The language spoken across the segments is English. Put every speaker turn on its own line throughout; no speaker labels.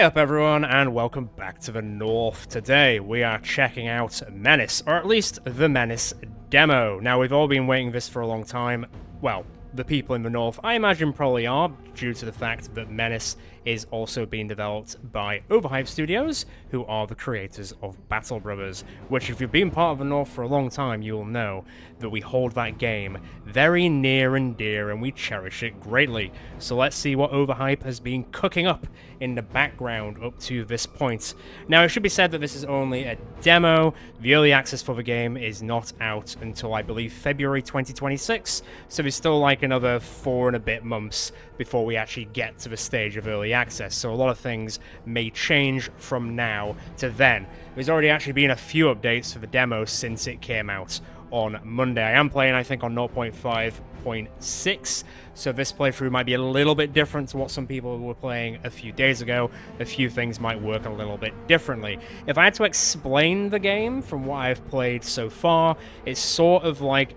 Hey up everyone, and welcome back to the North. Today we are checking out Menace, or at least the Menace demo. Now we've all been waiting this for a long time. Well, the people in the North, I imagine, probably are, due to the fact that Menace is also being developed by Overhype Studios, who are the creators of Battle Brothers, which if you've been part of the North for a long time, you'll know that we hold that game very near and dear and we cherish it greatly. So let's see what Overhype has been cooking up in the background up to this point. Now it should be said that this is only a demo. The early access for the game is not out until I believe February 2026, so there's still like another 4 and a bit months before we actually get to the stage of early access, so a lot of things may change from now to then. There's already actually been a few updates for the demo since it came out on Monday. I am playing, I think, on 0.5.6, so this playthrough might be a little bit different to what some people were playing a few days ago. A few things might work a little bit differently. If I had to explain the game from what I've played so far, it's sort of like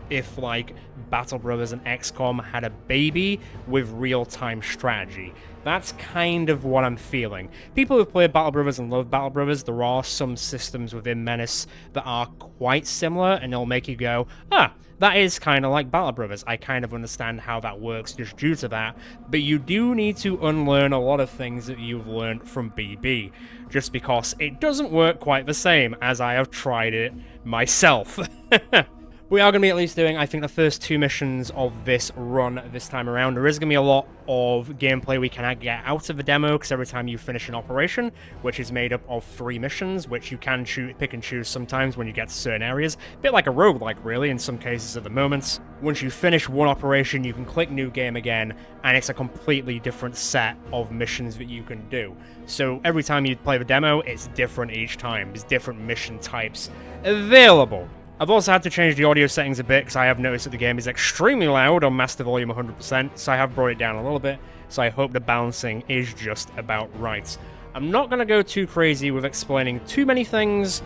if Battle Brothers and XCOM had a baby with real-time strategy. That's kind of what I'm feeling. People who've played Battle Brothers and love Battle Brothers, there are some systems within Menace that are quite similar, and they'll make you go, ah, that is kind of like Battle Brothers. I kind of understand how that works just due to that, but you do need to unlearn a lot of things that you've learned from BB, just because it doesn't work quite the same as I have tried it myself. We are going to be at least doing, I think, the first 2 missions of this run this time around. There is going to be a lot of gameplay we can get out of the demo, because every time you finish an operation, which is made up of 3 missions, which you can pick and choose sometimes when you get to certain areas, a bit like a roguelike, really, in some cases at the moment. Once you finish one operation, you can click New Game again, and it's a completely different set of missions that you can do. So every time you play the demo, it's different each time. There's different mission types available. I've also had to change the audio settings a bit because I have noticed that the game is extremely loud on master volume 100%, so I have brought it down a little bit, so I hope the balancing is just about right. I'm not going to go too crazy with explaining too many things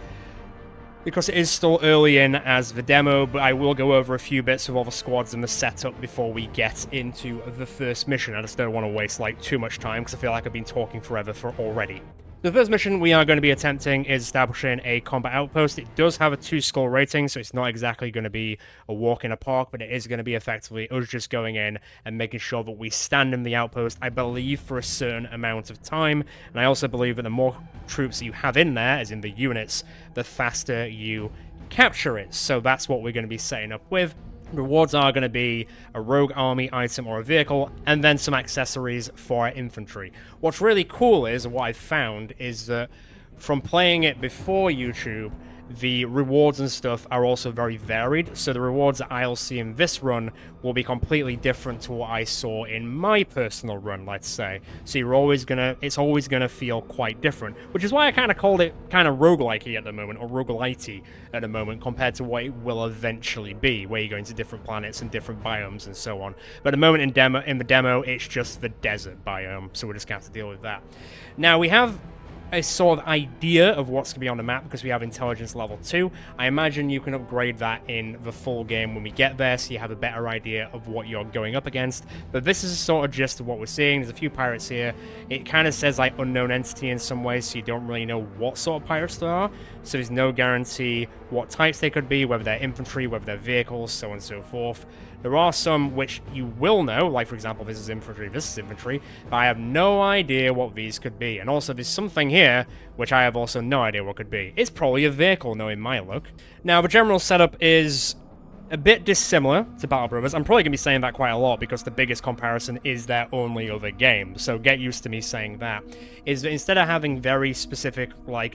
because it is still early in as the demo, but I will go over a few bits of all the squads and the setup before we get into the first mission. I just don't want to waste too much time because I feel like I've been talking forever already. The first mission we are going to be attempting is establishing a combat outpost. It does have a 2-skull rating, so it's not exactly going to be a walk in a park, but it is going to be effectively us just going in and making sure that we stand in the outpost, I believe, for a certain amount of time. And I also believe that the more troops you have in there, as in the units, the faster you capture it. So that's what we're going to be setting up with. Rewards are going to be a rogue army item or a vehicle, and then some accessories for our infantry. What's really cool is, what I've found, is that from playing it before YouTube, the rewards and stuff are also very varied, so the rewards that I'll see in this run will be completely different to what I saw in my personal run, let's say. So it's always gonna feel quite different, which is why I kind of called it kind of roguelike-y at the moment, or roguelite-y at the moment, compared to what it will eventually be, where you're going to different planets and different biomes and so on. But at the moment in the demo, it's just the desert biome, so we're just gonna have to deal with that. Now, we have a sort of idea of what's going to be on the map because we have intelligence level 2. I imagine you can upgrade that in the full game when we get there, so you have a better idea of what you're going up against. But this is sort of just what we're seeing. There's a few pirates here. It kind of says like unknown entity in some ways, so you don't really know what sort of pirates there are. So there's no guarantee what types they could be, whether they're infantry, whether they're vehicles, so on and so forth. There are some which you will know, like for example, this is infantry, but I have no idea what these could be. And also there's something here, which I have also no idea what could be. It's probably a vehicle, knowing my luck. Now, the general setup is a bit dissimilar to Battle Brothers. I'm probably going to be saying that quite a lot because the biggest comparison is their only other game, so get used to me saying that. Is that instead of having very specific,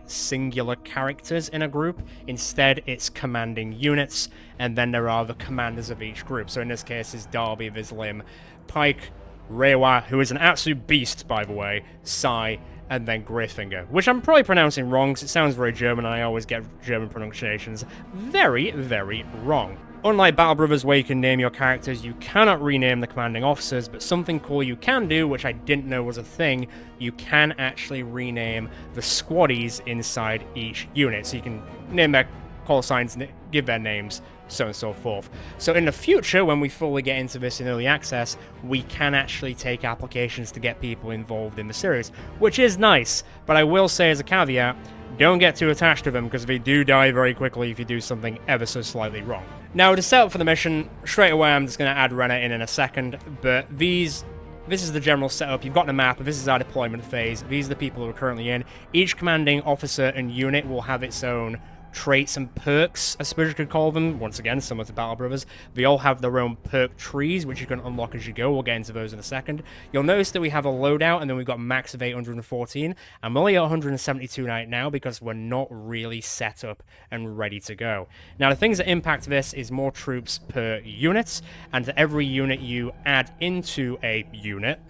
singular characters in a group, instead it's commanding units, and then there are the commanders of each group. So in this case, it's Darby, Vislim, Pike, Rewa, who is an absolute beast, by the way, Sai, and then Greyfinger, which I'm probably pronouncing wrong because it sounds very German and I always get German pronunciations very, very wrong. Unlike Battle Brothers, where you can name your characters, you cannot rename the commanding officers, but something cool you can do, which I didn't know was a thing, you can actually rename the squaddies inside each unit. So you can name their call signs, give their names, so on and so forth. So in the future, when we fully get into this in early access, we can actually take applications to get people involved in the series, which is nice, but I will say as a caveat, don't get too attached to them, because they do die very quickly if you do something ever so slightly wrong. Now, to set up for the mission, straight away I'm just going to add Renna in a second, but this is the general setup. You've got the map, this is our deployment phase, these are the people who are currently in. Each commanding officer and unit will have its own traits and perks, I suppose you could call them. Once again, similar to Battle Brothers. They all have their own perk trees, which you can unlock as you go. We'll get into those in a second. You'll notice that we have a loadout, and then we've got max of 814. I'm only at 172 right now because we're not really set up and ready to go. Now, the things that impact this is more troops per unit, and to every unit you add into a unit,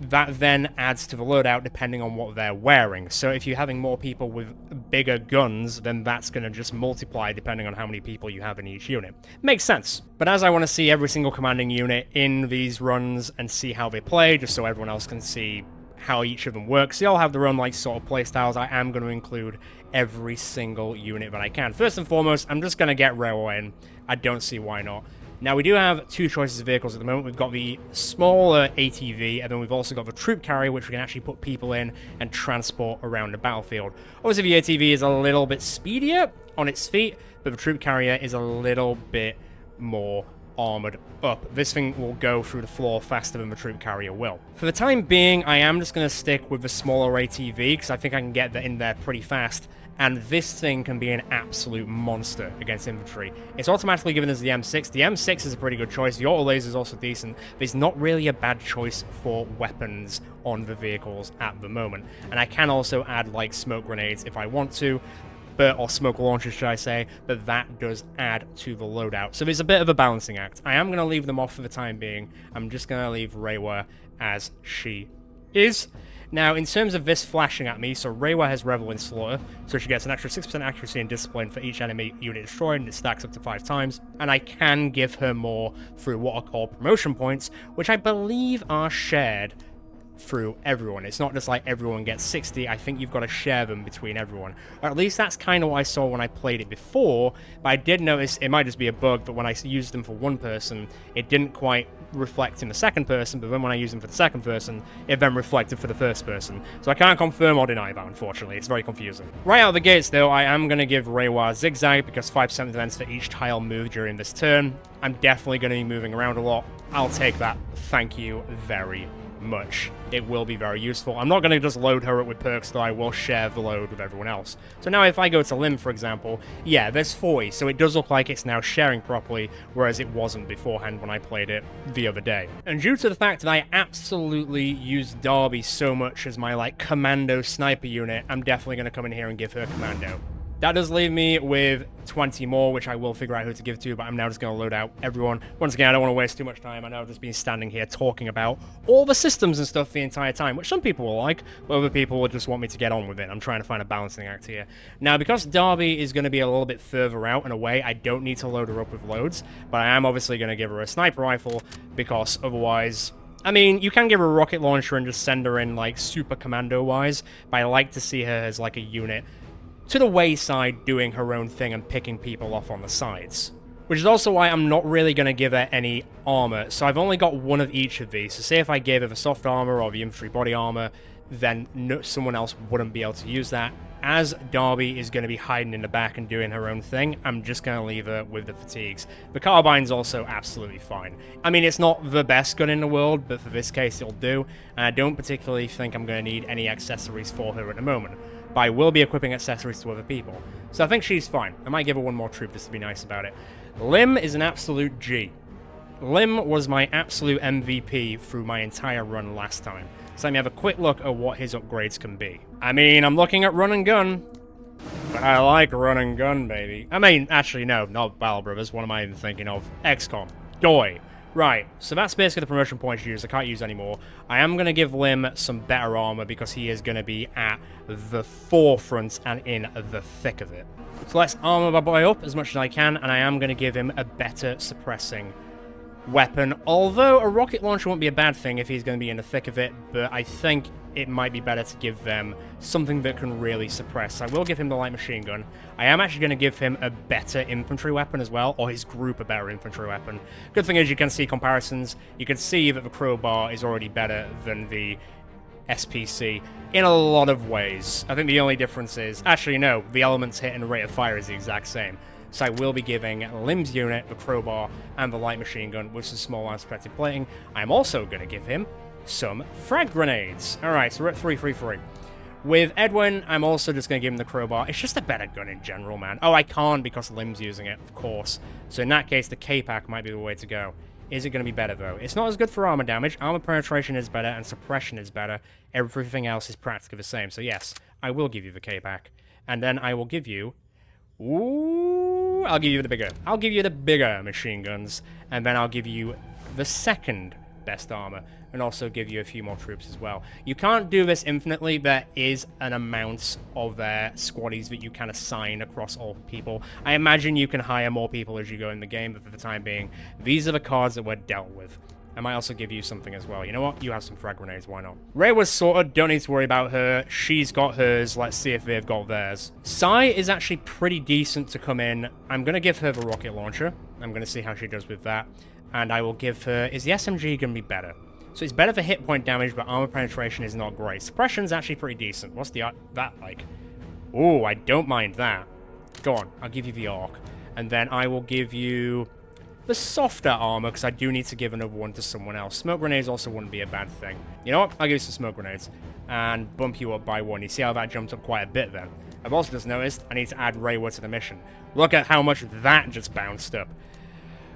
that then adds to the loadout depending on what they're wearing. So if you're having more people with bigger guns, then that's going to just multiply depending on how many people you have in each unit. Makes sense. But as I want to see every single commanding unit in these runs and see how they play, just so everyone else can see how each of them works, they all have their own like sort of play styles. I am going to include every single unit that I can. First and foremost, I'm just going to get Railway in. I don't see why not. Now, we do have two choices of vehicles at the moment. We've got the smaller ATV, and then we've also got the troop carrier, which we can actually put people in and transport around the battlefield. Obviously, the ATV is a little bit speedier on its feet, but the troop carrier is a little bit more armored up. This thing will go through the floor faster than the troop carrier will. For the time being, I am just going to stick with the smaller ATV, because I think I can get that in there pretty fast. And this thing can be an absolute monster against infantry. It's automatically given as the M6. The M6 is a pretty good choice. The auto laser is also decent, but it's not really a bad choice for weapons on the vehicles at the moment. And I can also add, like, smoke grenades if I want to, or smoke launchers, should I say, but that does add to the loadout. So there's a bit of a balancing act. I am going to leave them off for the time being. I'm just going to leave Reiwa as she is. Now, in terms of this flashing at me, so Reiwa has Revel in Slaughter, so she gets an extra 6% accuracy and discipline for each enemy unit destroyed, and it stacks up to 5 times, and I can give her more through what are called promotion points, which I believe are shared through everyone. It's not just like everyone gets 60, I think you've got to share them between everyone. Or at least that's kind of what I saw when I played it before, but I did notice, it might just be a bug, but when I used them for one person, it didn't quite reflect in the second person, but then when I use them for the second person, it then reflected for the first person. So I can't confirm or deny that, unfortunately. It's very confusing. Right out of the gates, though, I am going to give Reiwa Zigzag, because 5% events for each tile move during this turn. I'm definitely going to be moving around a lot. I'll take that. Thank you very much. It will be very useful. I'm not going to just load her up with perks, though I will share the load with everyone else. So now if I go to Lim, for example, yeah, there's 40, so it does look like it's now sharing properly, whereas it wasn't beforehand when I played it the other day. And due to the fact that I absolutely use Darby so much as my, like, commando sniper unit, I'm definitely going to come in here and give her commando. That does leave me with 20 more, which I will figure out who to give to, but I'm now just going to load out everyone. Once again, I don't want to waste too much time. I know I've just been standing here talking about all the systems and stuff the entire time, which some people will like, but other people will just want me to get on with it. I'm trying to find a balancing act here. Now, because Darby is going to be a little bit further out and away, I don't need to load her up with loads, but I am obviously going to give her a sniper rifle, because otherwise... I mean, you can give her a rocket launcher and just send her in, like, super commando-wise, but I like to see her as, like, a unit to the wayside doing her own thing and picking people off on the sides. Which is also why I'm not really going to give her any armor. So I've only got one of each of these. So say if I gave her the soft armor or the infantry body armor, then someone else wouldn't be able to use that. As Darby is going to be hiding in the back and doing her own thing, I'm just going to leave her with the fatigues. The carbine's also absolutely fine. I mean, it's not the best gun in the world, but for this case it'll do. And I don't particularly think I'm going to need any accessories for her at the moment. But I will be equipping accessories to other people. So I think she's fine. I might give her one more troop just to be nice about it. Lim is an absolute G. Lim was my absolute MVP through my entire run last time. So let me have a quick look at what his upgrades can be. I mean, I'm looking at run and gun. But I like run and gun, baby. I mean, actually, no, not Battle Brothers. What am I even thinking of? XCOM. Doi. Right, so that's basically the promotion points used. I can't use anymore. I am going to give Lim some better armor because he is going to be at the forefront and in the thick of it. So let's armor my boy up as much as I can, and I am going to give him a better suppressing weapon. Although a rocket launcher won't be a bad thing if he's going to be in the thick of it, but I think it might be better to give them something that can really suppress. I will give him the light machine gun. I am actually going to give him a better infantry weapon as well, or his group a better infantry weapon. Good thing is you can see comparisons. You can see that the crowbar is already better than the SPC in a lot of ways. I think the only difference is, actually no, the elements hit and the rate of fire is the exact same. So I will be giving Limbs unit, the crowbar, and the light machine gun with some small arms protected plating. I'm also going to give him some frag grenades. Alright, so we're at 3-3-3. With Edwin, I'm also just going to give him the crowbar. It's just a better gun in general, man. Oh, I can't because Limbs using it, of course. So in that case, the K-Pack might be the way to go. Is it going to be better, though? It's not as good for armor damage. Armor penetration is better, and suppression is better. Everything else is practically the same. So yes, I will give you the K-Pack. And then I will give you... Ooh, I'll give you the bigger. I'll give you the bigger machine guns, and then I'll give you the second best armor, and also give you a few more troops as well. You can't do this infinitely. There is an amount of squaddies that you can assign across all people. I imagine you can hire more people as you go in the game, but for the time being, these are the cards that we're dealt with. I might also give you something as well. You know what? You have some frag grenades, why not? Rey was sorted, don't need to worry about her. She's got hers, let's see if they've got theirs. Sai is actually pretty decent to come in. I'm gonna give her the rocket launcher. I'm gonna see how she does with that. And I will give her... Is the SMG gonna be better? So it's better for hit point damage, but armor penetration is not great. Suppression's actually pretty decent. What's that like? Ooh, I don't mind that. Go on, I'll give you the arc. And then I will give you... the softer armor, because I do need to give another one to someone else. Smoke grenades also wouldn't be a bad thing. You know what? I'll give you some smoke grenades. And bump you up by one. You see how that jumped up quite a bit then? I've also just noticed I need to add Raywood to the mission. Look at how much that just bounced up.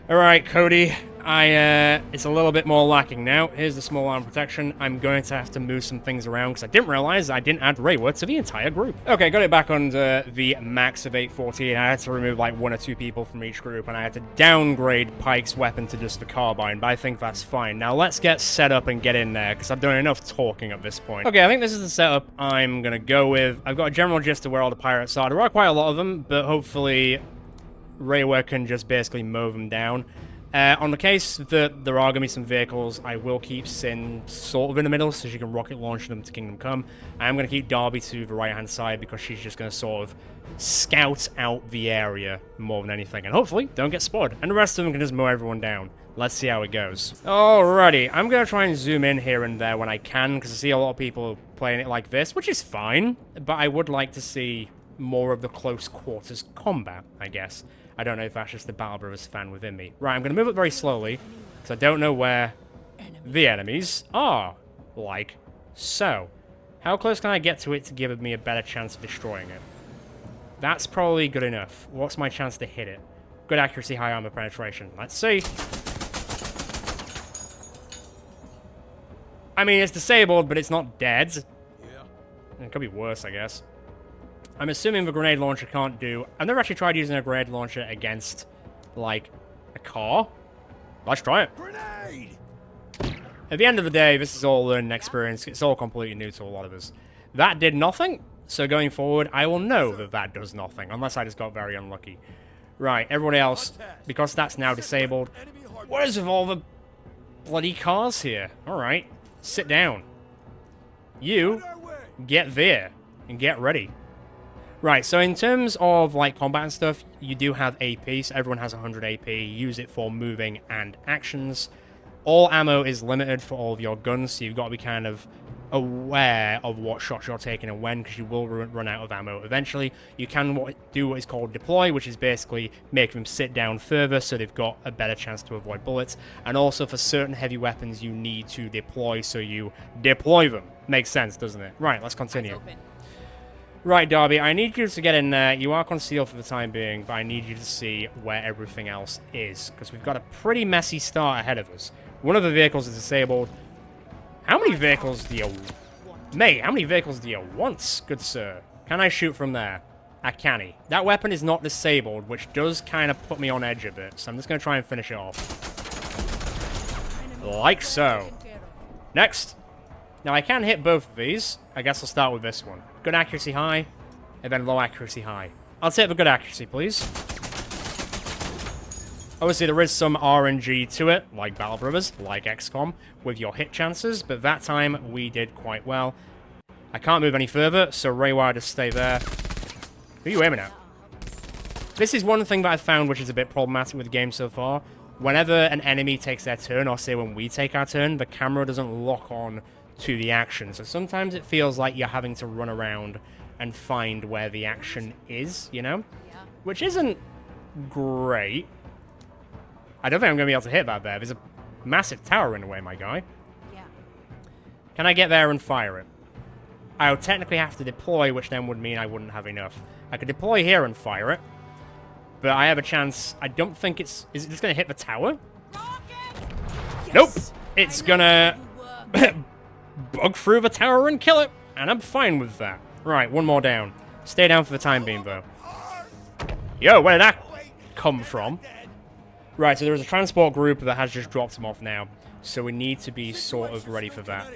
Alright, Cody. It's a little bit more lacking now. Here's the small arm protection. I'm going to have to move some things around because I didn't realize I didn't add Raywood to the entire group. Okay, got it back under the max of 814. I had to remove like 1 or 2 people from each group, and I had to downgrade Pike's weapon to just the carbine, but I think that's fine. Now let's get set up and get in there because I've done enough talking at this point. Okay, I think this is the setup I'm going to go with. I've got a general gist of where all the pirates are. There are quite a lot of them, but hopefully Raywork can just basically mow them down. On the case that there are going to be some vehicles, I will keep Sin sort of in the middle so she can rocket launch them to Kingdom Come. I am going to keep Darby to the right-hand side because she's just going to sort of scout out the area more than anything. And hopefully don't get spotted. And the rest of them can just mow everyone down. Let's see how it goes. Alrighty, I'm going to try and zoom in here and there when I can because I see a lot of people playing it like this, which is fine. But I would like to see more of the close quarters combat, I guess. I don't know if that's just the Battle Brothers fan within me. Right, I'm going to move it very slowly, because I don't know where the enemies are. Like so. How close can I get to it to give me a better chance of destroying it? That's probably good enough. What's my chance to hit it? Good accuracy, high armor penetration. Let's see. I mean, it's disabled, but it's not dead. Yeah. It could be worse, I guess. I'm assuming the grenade launcher can't do... I've never actually tried using a grenade launcher against, like, a car. Let's try it. Grenade! At the end of the day, this is all learning experience. It's all completely new to a lot of us. That did nothing, so going forward, I will know that that does nothing, unless I just got very unlucky. Right, everybody else, because that's now disabled. What is with all the bloody cars here? Alright, sit down. You, get there, and get ready. Right, so in terms of, like, combat and stuff, you do have AP, so everyone has 100 AP. Use it for moving and actions. All ammo is limited for all of your guns, so you've got to be kind of aware of what shots you're taking and when, because you will run out of ammo eventually. You can do what is called deploy, which is basically make them sit down further so they've got a better chance to avoid bullets. And also for certain heavy weapons, you need to deploy, so you deploy them. Makes sense, doesn't it? Right, let's continue. Right, Darby, I need you to get in there. You are concealed for the time being, but I need you to see where everything else is, because we've got a pretty messy start ahead of us. One of the vehicles is disabled. How many vehicles do you... Mate, how many vehicles do you want, good sir? Can I shoot from there? I canny. That weapon is not disabled, which does kind of put me on edge a bit, so I'm just going to try and finish it off. Like so. Next. Now, I can hit both of these. I guess I'll start with this one. Good accuracy high, and then low accuracy high. I'll take the good accuracy, please. Obviously, there is some RNG to it, like Battle Brothers, like XCOM, with your hit chances, but that time we did quite well. I can't move any further, so Raywire just stay there. Who are you aiming at? This is one thing that I've found which is a bit problematic with the game so far. Whenever an enemy takes their turn, or say when we take our turn, the camera doesn't lock on to the action. So sometimes it feels like you're having to run around and find where the action is, you know? Which isn't great. I don't think I'm going to be able to hit that there. There's a massive tower in the way, my guy. Can I get there and fire it? I would technically have to deploy, which then would mean I wouldn't have enough. I could deploy here and fire it. But I have a chance. I don't think it's... Is it just going to hit the tower? Yes. Nope. It's going to bug through the tower and kill it. And I'm fine with that. Right, one more down. Stay down for the time being, though. Yo, where did that come from? Right, so there is a transport group that has just dropped him off now. So we need to be sort of ready for that.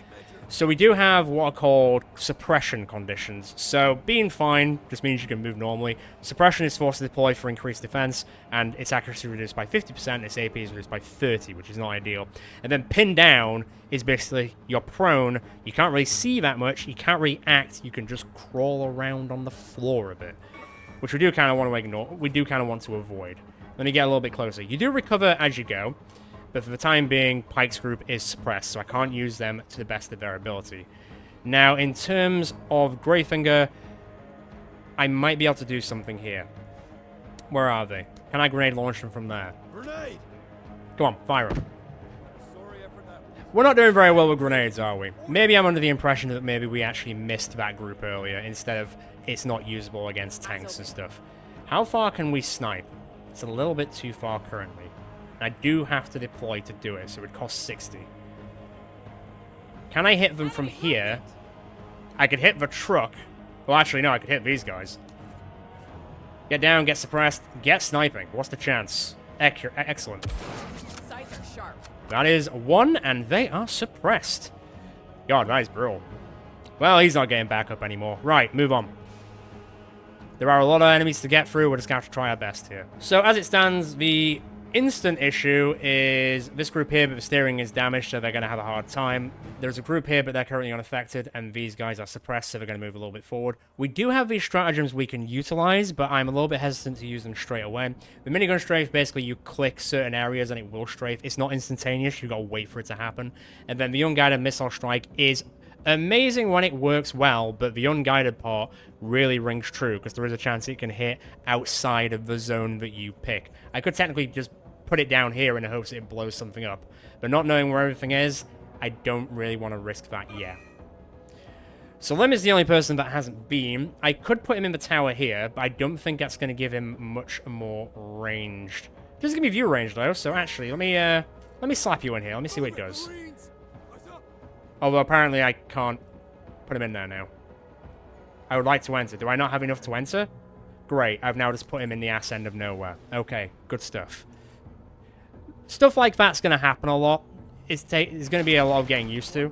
So we do have what are called suppression conditions. So being fine just means you can move normally. Suppression is forced to deploy for increased defense, and its accuracy reduced by 50%, its AP is reduced by 30, which is not ideal. And then pinned down is basically you're prone, you can't really see that much, you can't really act, you can just crawl around on the floor a bit. Which we do kind of want to ignore, we do kind of want to avoid. Let me get a little bit closer. You do recover as you go. But for the time being, Pike's group is suppressed, so I can't use them to the best of their ability. Now, in terms of Greyfinger, I might be able to do something here. Where are they? Can I grenade launch them from there? Grenade! Come on, fire them. We're not doing very well with grenades, are we? Maybe I'm under the impression that maybe we actually missed that group earlier, instead of it's not usable against tanks and stuff. How far can we snipe? It's a little bit too far currently. I do have to deploy to do it, so it would cost 60. Can I hit them from here? I could hit the truck. Well, actually, no, I could hit these guys. Get down, get suppressed, get sniping. What's the chance? Excellent.
Sights are sharp.
That is one, and they are suppressed. God, that is brutal. Well, he's not getting back up anymore. Right, move on. There are a lot of enemies to get through. We're just going to have to try our best here. So, as it stands, the instant issue is this group here, but the steering is damaged, so they're going to have a hard time. There's a group here, but they're currently unaffected, and these guys are suppressed, so they're going to move a little bit forward. We do have these stratagems we can utilize, but I'm a little bit hesitant to use them straight away. The minigun strafe, basically, you click certain areas and it will strafe. It's not instantaneous, you've got to wait for it to happen. And then the unguided missile strike is amazing when it works well, but the unguided part really rings true, because there is a chance it can hit outside of the zone that you pick. I could technically just put it down here in the hopes it blows something up. But not knowing where everything is, I don't really want to risk that yet. So Lim is the only person that hasn't been. I could put him in the tower here, but I don't think that's going to give him much more range. It doesn't give me view range, though, so actually, let me slap you in here. Let me see what it does. Although, apparently, I can't put him in there now. I would like to enter. Do I not have enough to enter? Great, I've now just put him in the ass end of nowhere. Okay, good stuff. Stuff like that's going to happen a lot. It's going to be a lot of getting used to.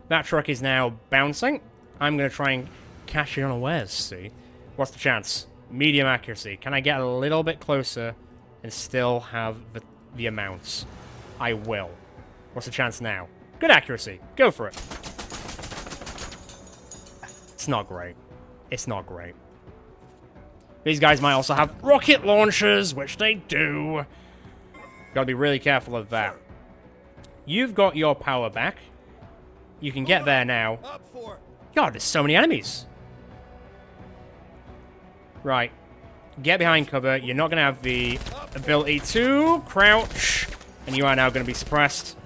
That truck is now bouncing. I'm going to try and catch it unawares, see? What's the chance? Medium accuracy. Can I get a little bit closer and still have the amounts? I will. What's the chance now? Good accuracy. Go for it. It's not great. It's not great. These guys might also have rocket launchers, which they do. Gotta be really careful of that. You've got your power back. You can get there now. God, there's so many enemies. Right. Get behind cover. You're not going to have the ability to crouch. And you are now going to be suppressed.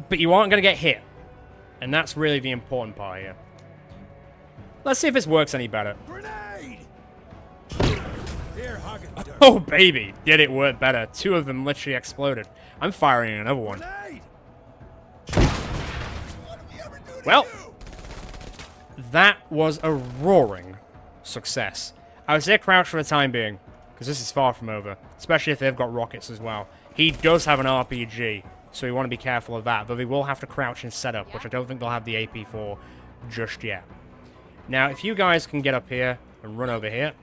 But you aren't going to get hit. And that's really the important part here. Let's see if this works any better. Oh, baby. Did it work better. Two of them literally exploded. I'm firing another one. Well, that was a roaring success. I would say crouch for the time being, because this is far from over, especially if they've got rockets as well. He does have an RPG, so we want to be careful of that, but we will have to crouch and set up, which I don't think they'll have the AP for just yet. Now, if you guys can get up here and run over here,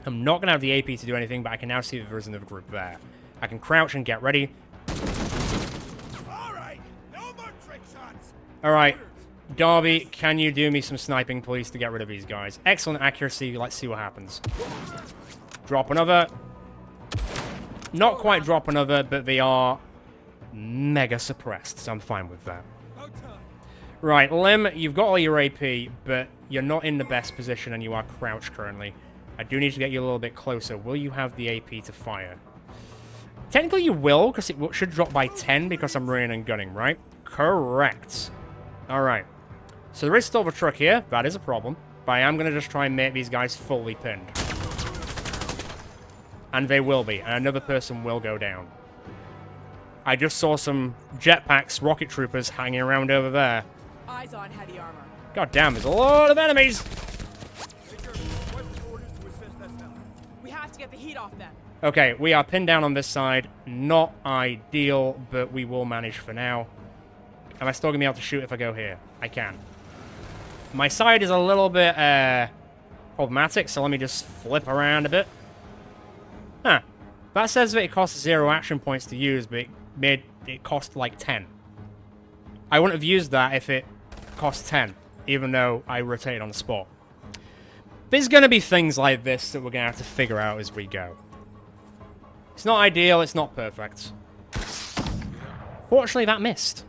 I'm not going to have the AP to do anything, but I can now see that there is another group there. I can crouch and get ready. Alright, Darby, can you do me some sniping, please, to get rid of these guys? Excellent accuracy. Let's see what happens. Drop another. Not quite drop another, but they are mega suppressed, so I'm fine with that. Right, Lim, you've got all your AP, but you're not in the best position and you are crouched currently. I do need to get you a little bit closer. Will you have the AP to fire? Technically you will, because it should drop by 10 because I'm running and gunning, right? Correct. Alright. So there is still a truck here. That is a problem. But I am going to just try and make these guys fully pinned. And they will be. And another person will go down. I just saw some jetpacks, rocket troopers hanging around over there.
Eyes on heavy armor.
God damn, there's a lot of enemies!
We have to get the heat off them.
Okay, we are pinned down on this side. Not ideal, but we will manage for now. Am I still going to be able to shoot if I go here? I can. My side is a little bit problematic, so let me just flip around a bit. Huh. That says that it costs 0 action points to use, but it cost like 10. I wouldn't have used that if it cost 10, even though I rotated on the spot. There's going to be things like this that we're going to have to figure out as we go. It's not ideal, it's not perfect. Fortunately, that missed.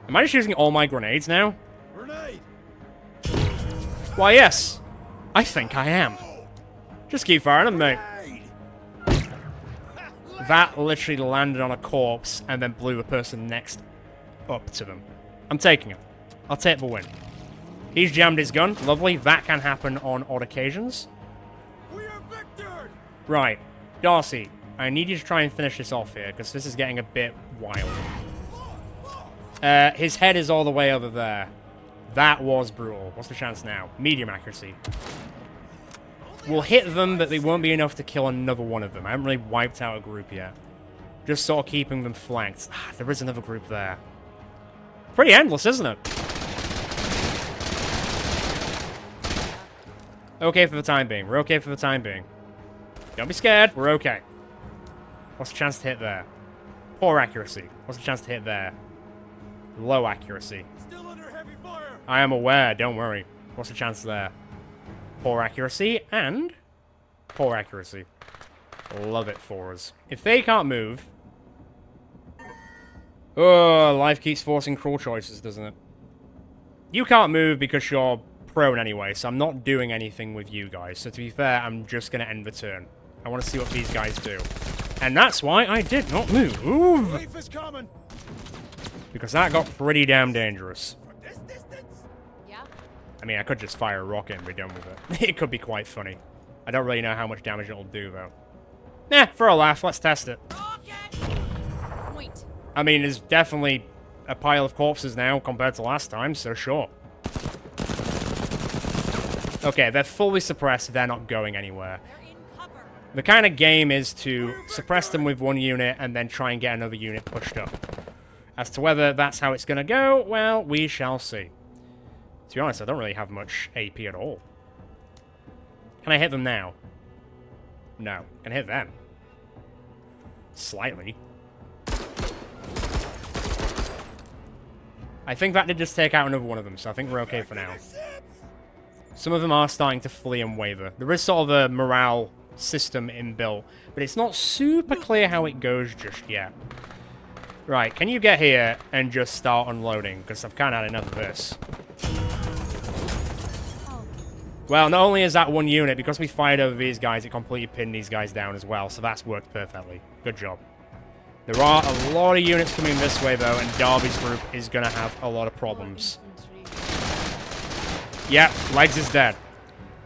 Am I just using all my grenades now?
Grenade.
Why, yes. I think I am. Just keep firing them, mate. That literally landed on a corpse and then blew the person next up to them. I'm taking it. I'll take the win. He's jammed his gun. Lovely. That can happen on odd occasions.
We are victored.
Right. Darcy, I need you to try and finish this off here, because this is getting a bit wild. His head is all the way over there. That was brutal. What's the chance now? Medium accuracy. We'll hit them, but they won't be enough to kill another one of them. I haven't really wiped out a group yet. Just sort of keeping them flanked. Ah, there is another group there. Pretty endless, isn't it? Okay for the time being. We're okay for the time being. Don't be scared. We're okay. What's the chance to hit there? Poor accuracy. What's the chance to hit there? Low accuracy.
Still under heavy fire.
I am aware. Don't worry. What's the chance there? Poor accuracy and poor accuracy. Love it for us. If they can't move... Oh, life keeps forcing cruel choices, doesn't it? You can't move because you're prone anyway, so I'm not doing anything with you guys. So to be fair, I'm just going to end the turn. I want to see what these guys do. And that's why I did not move.
Relief is coming.
Because that got pretty damn dangerous.
From this distance.
Yeah.
I mean, I could just fire a rocket and be done with it. It could be quite funny. I don't really know how much damage it'll do, though. Nah, for a laugh, let's test it.
Rocket. Point.
I mean, there's definitely a pile of corpses now compared to last time, so sure. Okay, they're fully suppressed, they're not going anywhere.
They're in cover.
The kind of game is to suppress them with one unit and then try and get another unit pushed up. As to whether that's how it's going to go, well, we shall see. To be honest, I don't really have much AP at all. Can I hit them now? No. Can I hit them? Slightly. I think that did just take out another one of them, so I think we're okay for now. Some of them are starting to flee and waver. There is sort of a morale system inbuilt, but it's not super clear how it goes just yet. Right, can you get here and just start unloading? Because I've kind of had enough of this. Well, not only is that one unit, because we fired over these guys, it completely pinned these guys down as well, so that's worked perfectly. Good job. There are a lot of units coming this way, though, and Darby's group is going to have a lot of problems. Yeah, Legs is dead.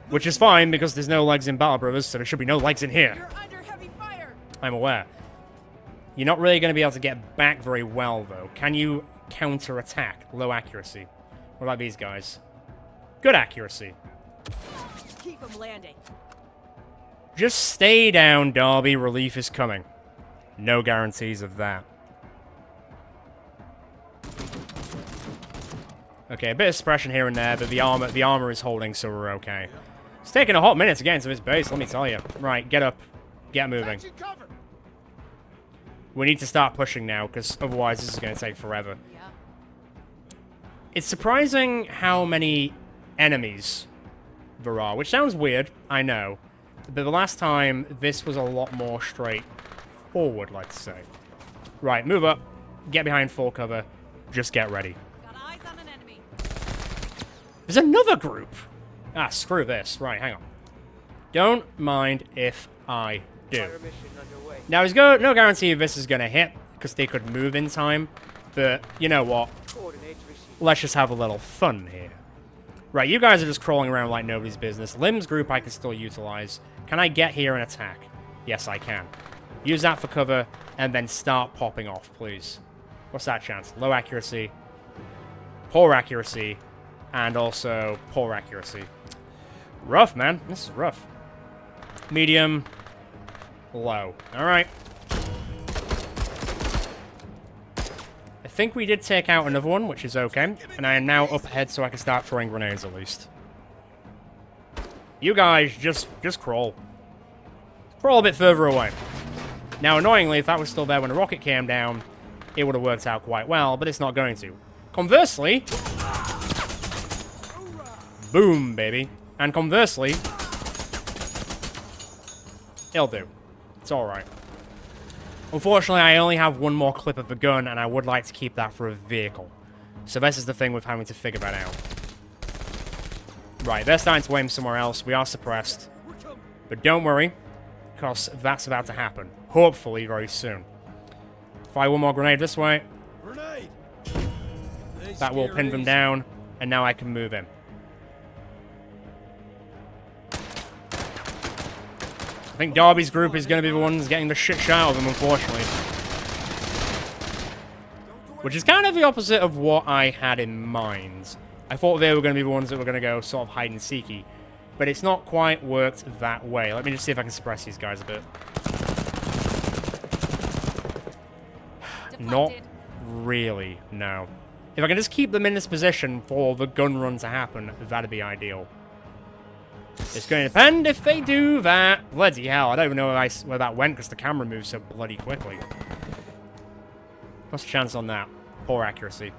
Which is fine, because there's no Legs in Battle Brothers, so there should be no Legs in here.
You're under heavy fire.
I'm aware. You're not really going to be able to get back very well, though. Can you counter-attack? Low accuracy. What about these guys? Good accuracy.
Keep them landing.
Just stay down, Darby. Relief is coming. No guarantees of that. Okay, a bit of suppression here and there, but the armor is holding, so we're okay. It's taking a hot minute to get into this base, let me tell you. Right, get up. Get moving. We need to start pushing now, because otherwise this is going to take forever.
Yeah.
It's surprising how many enemies there are, which sounds weird, I know. But the last time, this was a lot more straightforward, let's say. Right, move up, get behind full cover, just get ready.
Got eyes on an enemy.
There's another group! Ah, screw this. Right, hang on. Don't mind if I do.
Fire mission underway.
Now, there's no guarantee this is going to hit, because they could move in time. But, you know what?
Coordinates received.
Let's just have a little fun here. Right, you guys are just crawling around like nobody's business. Lim's group I can still utilize. Can I get here and attack? Yes, I can. Use that for cover, and then start popping off, please. What's that chance? Low accuracy, poor accuracy, and also poor accuracy. Rough, man. This is rough. Medium, low. Alright. I think we did take out another one, which is okay. And I am now up ahead so I can start throwing grenades at least. You guys, just crawl. Crawl a bit further away. Now, annoyingly, if that was still there when the rocket came down, it would have worked out quite well, but it's not going to. Conversely... Boom, baby. And conversely... It'll do. It's alright. Unfortunately, I only have one more clip of the gun, and I would like to keep that for a vehicle. So this is the thing with having to figure that out. Right, they're starting to aim somewhere else. We are suppressed. But don't worry, because that's about to happen. Hopefully very soon. Fire one more grenade this way.
Grenade.
That will pin them down, and now I can move in. I think Darby's group is going to be the ones getting the shit shot out of them, unfortunately. Which is kind of the opposite of what I had in mind. I thought they were going to be the ones that were going to go sort of hide-and-seeky. But it's not quite worked that way. Let me just see if I can suppress these guys a bit. Not really, no. If I can just keep them in this position for the gun run to happen, that'd be ideal. It's going to depend if they do that. Bloody hell, I don't even know where that went because the camera moves so bloody quickly. What's the chance on that? Poor accuracy.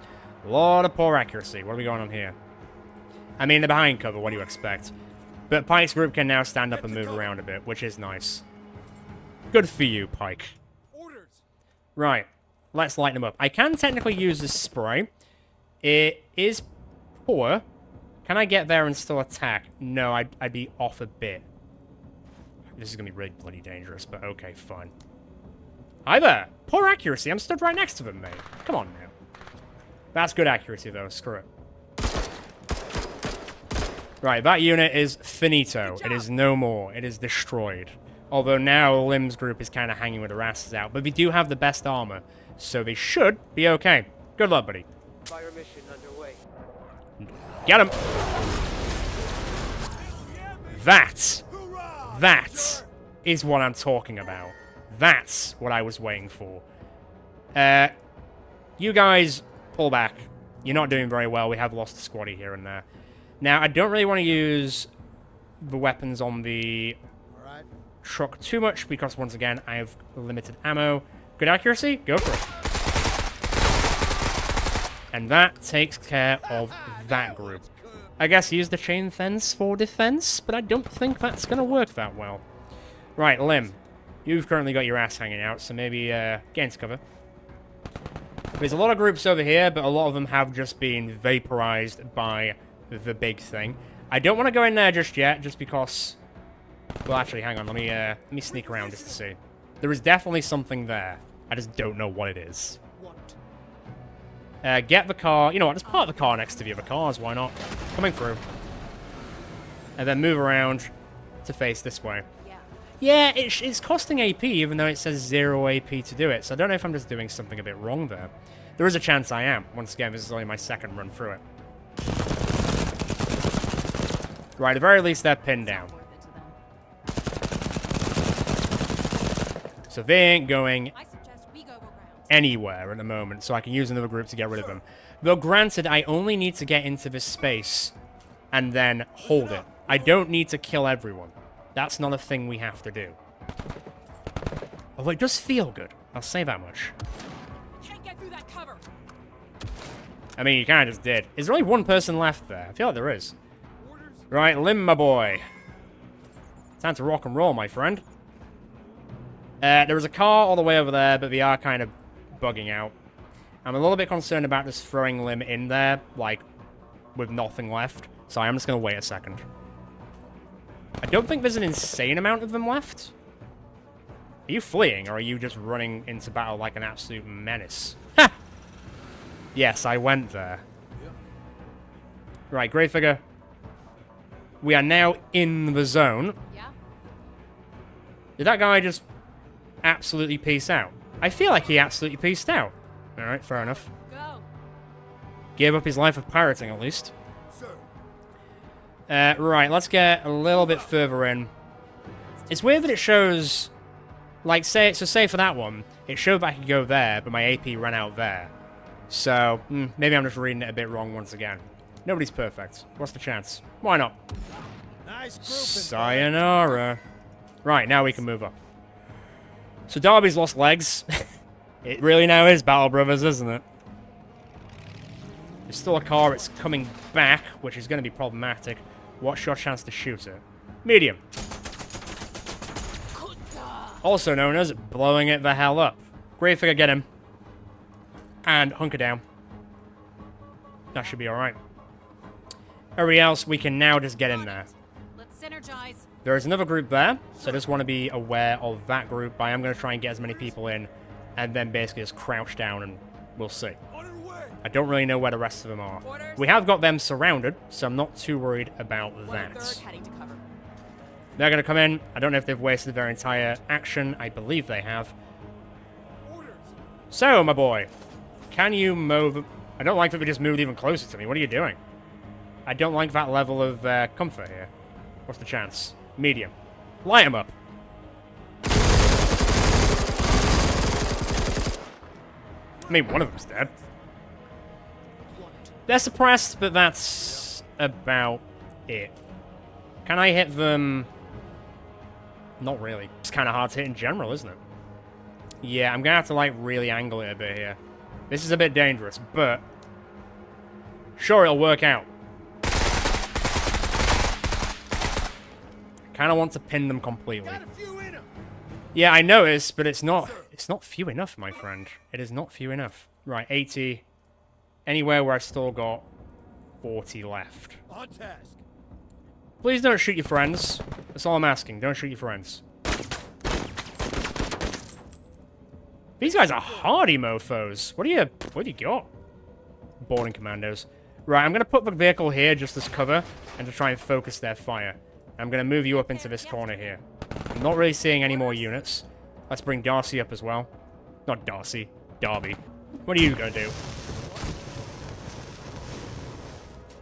A lot of poor accuracy. What are we going on here? I mean, they're behind cover, what do you expect? But Pike's group can now stand up and move around a bit, which is nice. Good for you, Pike.
Orders.
Right, let's light them up. I can technically use this spray. It is poor. Can I get there and still attack? No, I'd be off a bit. This is going to be really bloody dangerous, but okay, fine. Hi there. Poor accuracy. I'm stood right next to them, mate. Come on now. That's good accuracy, though. Screw it. Right, that unit is finito. It is no more. It is destroyed. Although now Lim's group is kind of hanging with their asses out. But they do have the best armor, so they should be okay. Good luck, buddy.
Fire mission underway.
Get him! That is what I'm talking about. That's what I was waiting for. You guys, pull back. You're not doing very well. We have lost a squaddy here and there. Now, I don't really want to use the weapons on the truck too much because, once again, I have limited ammo. Good accuracy? Go for it. And that takes care of that group. I guess use the chain fence for defense, but I don't think that's going to work that well. Right, Lim. You've currently got your ass hanging out, so maybe get into cover. There's a lot of groups over here, but a lot of them have just been vaporized by the big thing. I don't want to go in there just yet, just because... Well, actually, hang on. Let me sneak around just to see. There is definitely something there. I just don't know what it is. Get the car. You know what? Just park the car next to the other cars. Why not? Coming through. And then move around to face this way. Yeah, it's costing AP, even though it says 0 AP to do it. So I don't know if I'm just doing something a bit wrong there. There is a chance I am. Once again, this is only my second run through it. Right, at the very least, they're pinned down. So they ain't going anywhere at the moment, so I can use another group to get rid of them. Though, granted, I only need to get into this space and then hold it. I don't need to kill everyone. That's not a thing we have to do. Although it does feel good. I'll say that much.
Can't get through that cover.
I mean, you kind of just did. Is there only one person left there? I feel like there is.
Orders.
Right, Lim, my boy. Time to rock and roll, my friend. There is a car all the way over there, but they are kind of bugging out. I'm a little bit concerned about just throwing Lim in there, like, with nothing left. So I'm just going to wait a second. I don't think there's an insane amount of them left. Are you fleeing, or are you just running into battle like an absolute menace? Ha! Yes, I went there. Right, Grey Figure. We are now in the zone.
Yeah?
Did that guy just absolutely peace out? I feel like he absolutely peaced out. Alright, fair enough.
Go.
Gave up his life of pirating, at least.
Sir.
Right, let's get a little bit further in. It's weird that it shows... Like, say for that one, it showed that I could go there, but my AP ran out there. So, maybe I'm just reading it a bit wrong once again. Nobody's perfect. What's the chance? Why not?
Nice grouping.
Sayonara. Right, now we can move up. So Darby's lost legs. It really now is Battle Brothers, isn't it? There's still a car, it's coming back, which is going to be problematic. What's your chance to shoot it? Medium. Also known as blowing it the hell up. Grey Figure, get him. And hunker down. That should be alright. Everybody else, we can now just get in there.
Let's synergize.
There is another group there, so I just want to be aware of that group. I am going to try and get as many people in, and then basically just crouch down, and we'll see.
On our way.
I don't really know where the rest of them are.
Orders.
We have got them surrounded, so I'm not too worried about
1/3
that.
heading to cover.
They're going to come in. I don't know if they've wasted their entire action. I believe they have.
Orders.
So, my boy, can you move... I don't like that we just moved even closer to me. What are you doing? I don't like that level of comfort here. What's the chance? Medium. Light him up. I mean, one of them's dead. They're suppressed, but that's about it. Can I hit them? Not really. It's kind of hard to hit in general, isn't it? Yeah, I'm going to have to, like, really angle it a bit here. This is a bit dangerous, but... Sure, it'll work out. I kind of want to pin them completely.
Got a few in 'em.
Yeah, I noticed, but it's not few enough, my friend. It is not few enough. Right, 80. Anywhere where I've still got 40 left.
On task.
Please don't shoot your friends. That's all I'm asking. Don't shoot your friends. These guys are hardy mofos. What do you got? Boarding commandos. Right, I'm going to put the vehicle here just as cover and to try and focus their fire. I'm going to move you up into this corner here. I'm not really seeing any more units. Let's bring Darcy up as well. Not Darcy. Darby. What are you going to do?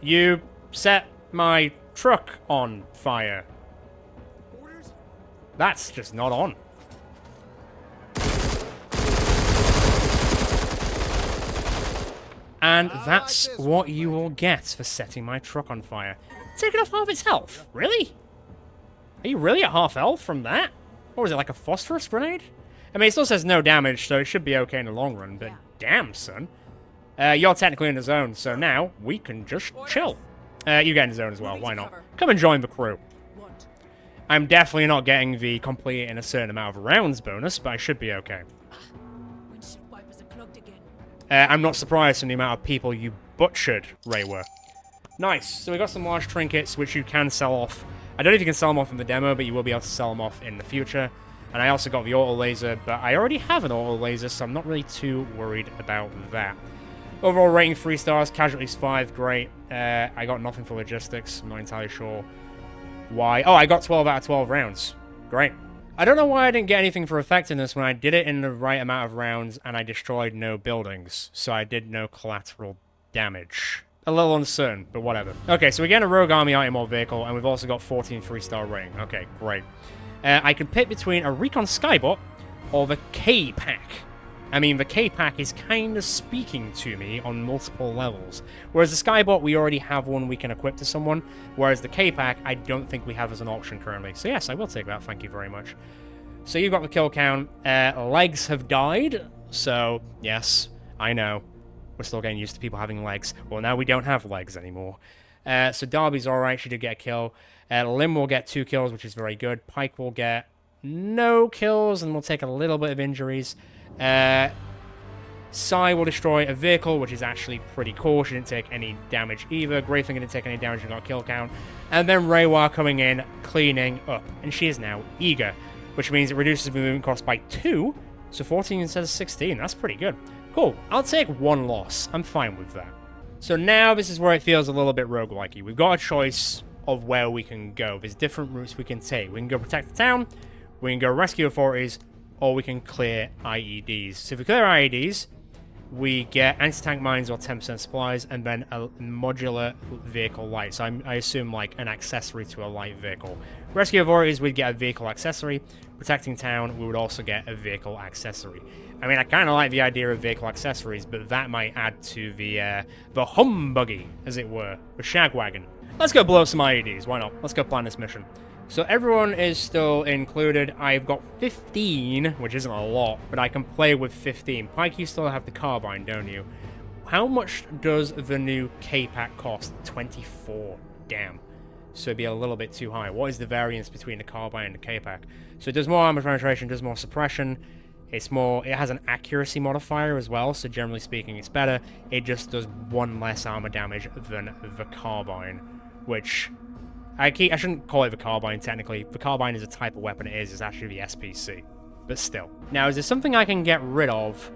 You set my truck on fire.
Orders.
That's just not on. And that's what you will get for setting my truck on fire. Taking off half its health? Really? Are you really at half health from that? Or was it like a phosphorus grenade? I mean, it still says no damage, so it should be okay in the long run, but damn, son. You're technically in the zone, so now we can just chill. You get in the zone as well, why not? Come and join the crew. I'm definitely not getting the complete in a certain amount of rounds bonus, but I should be okay.
Windshield wipers are clogged again.
I'm not surprised from the amount of people you butchered, Raywer. Nice. So we got some large trinkets, which you can sell off. I don't know if you can sell them off in the demo, but you will be able to sell them off in the future. And I also got the auto laser, but I already have an auto laser, so I'm not really too worried about that. Overall rating 3 stars, casualties 5, great. I got nothing for logistics, I'm not entirely sure why. Oh, I got 12 out of 12 rounds. Great. I don't know why I didn't get anything for effectiveness when I did it in the right amount of rounds and I destroyed no buildings, so I did no collateral damage. A little uncertain, but whatever. Okay, so we're getting a Rogue Army Itemore vehicle, and we've also got 14 3-star rating. Okay, great. I can pick between a Recon Skybot or the K-Pack. I mean, the K-Pack is kind of speaking to me on multiple levels. Whereas the Skybot, we already have one we can equip to someone. Whereas the K-Pack, I don't think we have as an option currently. So yes, I will take that. Thank you very much. So you've got the kill count. Legs have died. So, yes, I know. We're still getting used to people having legs. Well, now we don't have legs anymore. So Darby's alright, she did get a kill. Lim will get 2 kills, which is very good. Pike will get no kills, and will take a little bit of injuries. Sai will destroy a vehicle, which is actually pretty cool. She didn't take any damage either. Greyfinger didn't take any damage and got a kill count. And then Reiwa coming in, cleaning up. And she is now eager, which means it reduces movement cost by 2. So 14 instead of 16. That's pretty good. Cool. I'll take 1 loss. I'm fine with that. So now this is where it feels a little bit roguelike-y. We've got a choice of where we can go. There's different routes we can take. We can go protect the town, we can go rescue authorities, or we can clear IEDs. So if we clear IEDs, we get anti-tank mines or 10% supplies, and then a modular vehicle light. So I assume like an accessory to a light vehicle. Rescue authorities, we'd get a vehicle accessory. Protecting town, we would also get a vehicle accessory. I mean, I kind of like the idea of vehicle accessories, but that might add to the humbuggy, as it were, the shagwagon. Let's go blow some IEDs, why not? Let's go plan this mission. So everyone is still included. I've got 15, which isn't a lot, but I can play with 15. Pike, you still have the carbine, don't you? How much does the new K-Pack cost? 24. Damn. So it'd be a little bit too high. What is the variance between the carbine and the K-Pack? So it does more armor penetration, does more suppression. It has an accuracy modifier as well, so generally speaking it's better. It just does 1 less armor damage than the carbine, which I shouldn't call it the carbine technically. The carbine is a type of weapon, it's actually the SPC. But still. Now, is there something I can get rid of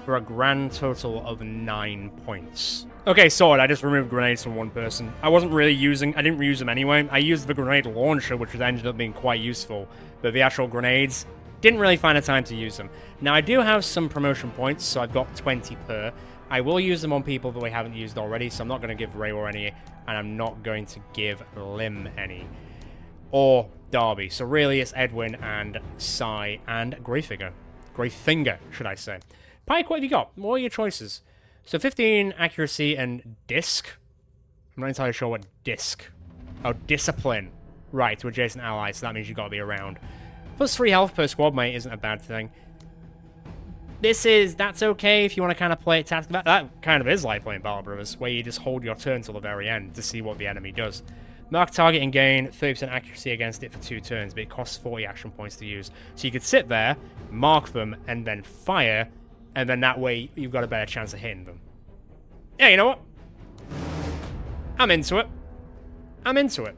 for a grand total of 9 points? Okay, sorted. I just removed grenades from one person. I didn't reuse them anyway. I used the grenade launcher, which ended up being quite useful. But the actual grenades, didn't really find a time to use them. Now, I do have some promotion points, so I've got 20 per. I will use them on people that we haven't used already, so I'm not going to give Reiwa any, and I'm not going to give Lim any. Or Darby. So really, it's Edwin and Sai and Greyfinger. Greyfinger, should I say. Pike, what have you got? What are your choices? So 15 accuracy and disc. I'm not entirely sure what disc. Oh, discipline. Right, to adjacent allies, so that means you've got to be around. Plus 3 health per squad mate isn't a bad thing. That's okay if you want to kind of play it tactical. That kind of is like playing Battle Brothers, where you just hold your turn till the very end to see what the enemy does. Mark target and gain 30% accuracy against it for 2 turns, but it costs 40 action points to use. So you could sit there, mark them, and then fire, and then that way you've got a better chance of hitting them. Yeah, you know what? I'm into it. I'm into it.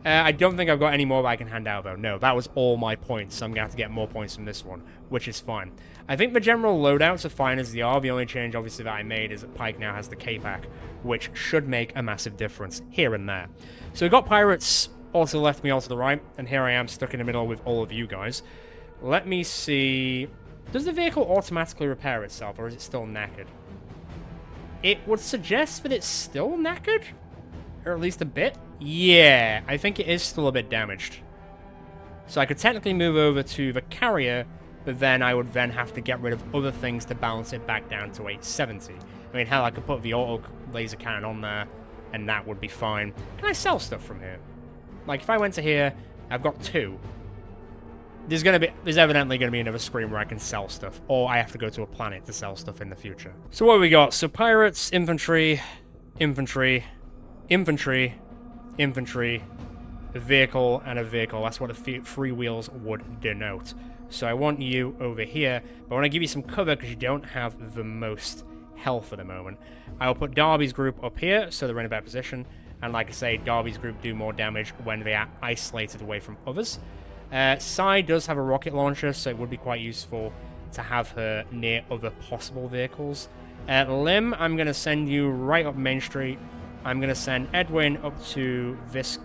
I don't think I've got any more that I can hand out, though. No, that was all my points, so I'm going to have to get more points from this one, which is fine. I think the general loadouts are fine as they are. The only change, obviously, that I made is that Pike now has the K-Pack, which should make a massive difference here and there. So we've got pirates all to the left, me all to the right, and here I am stuck in the middle with all of you guys. Let me see... Does the vehicle automatically repair itself, or is it still knackered? It would suggest that it's still knackered? Or at least a bit? Yeah, I think it is still a bit damaged. So I could technically move over to the carrier, but then I would then have to get rid of other things to balance it back down to 870. I mean, hell, I could put the auto laser cannon on there, and that would be fine. Can I sell stuff from here? Like, if I went to here, I've got 2. There's evidently going to be another screen where I can sell stuff, or I have to go to a planet to sell stuff in the future. So what have we got? So pirates, infantry, infantry, infantry, infantry, a vehicle, and a vehicle. That's what the 3 wheels would denote. So I want you over here, but I want to give you some cover because you don't have the most health at the moment. I will put Darby's group up here, so they're in a better position. And like I say, Darby's group do more damage when they are isolated away from others. Sai does have a rocket launcher, so it would be quite useful to have her near other possible vehicles. Lim, I'm going to send you right up Main Street. I'm going to send Edwin up to this...